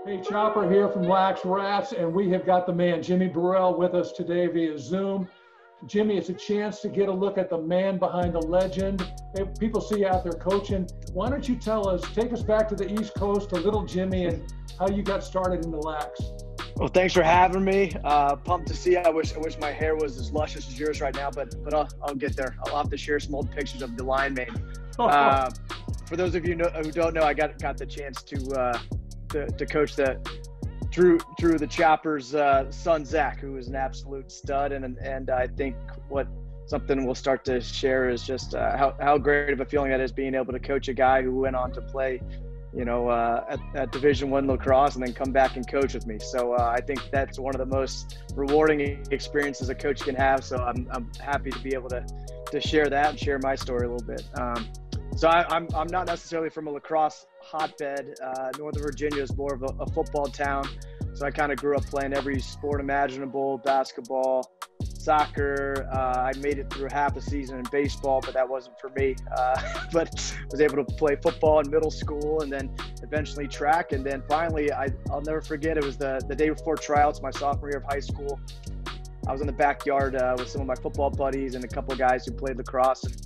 Hey, Chopper here from LaxRatz, and we have got the man, Jimmy Borell, with us today via Zoom. Jimmy, it's a chance to get a look at the man behind the legend. Hey, people see you out there coaching. Why don't you take us back to the East Coast to little Jimmy and how you got started in the Lax? Well, thanks for having me. Pumped to see you. I wish my hair was as luscious as yours right now, but I'll get there. I'll have to share some old pictures of the line mane. For those of you who don't know, I got the chance to coach Drew the Chopper's son Zach, who is an absolute stud, and I think something we'll start to share is just how great of a feeling that is, being able to coach a guy who went on to play, at Division I lacrosse and then come back and coach with me. So I think that's one of the most rewarding experiences a coach can have. So I'm happy to be able to share that and share my story a little bit. So I'm not necessarily from a lacrosse hotbed. Northern Virginia is more of a football town. So I kind of grew up playing every sport imaginable: basketball, soccer. I made it through half a season in baseball, but that wasn't for me. But was able to play football in middle school and then eventually track. And then finally, I'll never forget, it was the day before tryouts, my sophomore year of high school. I was in the backyard with some of my football buddies and a couple of guys who played lacrosse. And,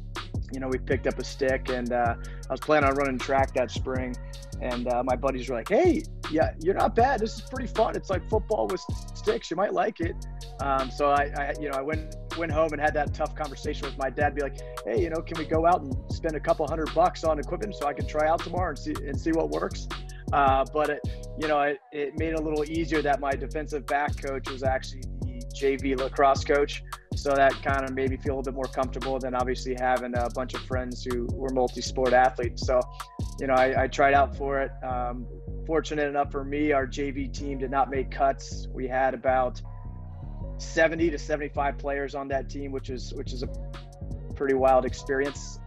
we picked up a stick, and I was planning on running track that spring. And my buddies were like, "Hey, yeah, you're not bad. This is pretty fun. It's like football with sticks. You might like it." So I went home and had that tough conversation with my dad. Be like, "Hey, can we go out and spend a couple $100 on equipment so I can try out tomorrow and see what works?" But it made it a little easier that my defensive back coach was actually the JV lacrosse coach. So that kind of made me feel a little bit more comfortable than obviously having a bunch of friends who were multi-sport athletes. So, I tried out for it. Fortunate enough for me, our JV team did not make cuts. We had about 70 to 75 players on that team, which is a pretty wild experience.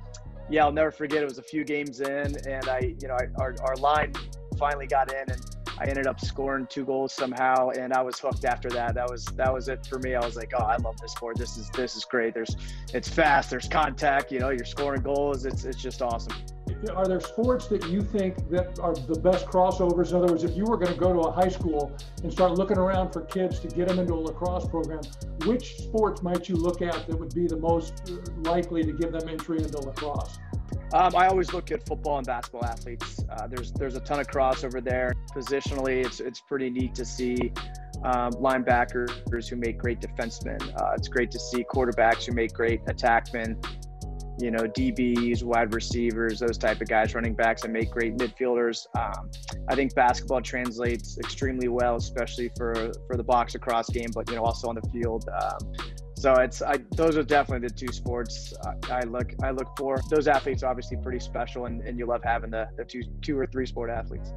Yeah, I'll never forget. It was a few games in, and our line finally got in, and I ended up scoring 2 goals somehow, and I was hooked after that. That was it for me. I was like, "Oh, I love this sport. This is great. It's fast. There's contact. You're scoring goals. It's just awesome." Are there sports that you think that are the best crossovers? In other words, if you were going to go to a high school and start looking around for kids to get them into a lacrosse program, which sports might you look at that would be the most likely to give them entry into lacrosse? I always look at football and basketball athletes. There's a ton of crossover there. Positionally, it's pretty neat to see linebackers who make great defensemen. It's great to see quarterbacks who make great attackmen. DBs, wide receivers, those type of guys, running backs that make great midfielders. I think basketball translates extremely well, especially for the box lacrosse game, but also on the field. So those are definitely the 2 sports I look for. Those athletes are obviously pretty special, and you love having the two or three sport athletes.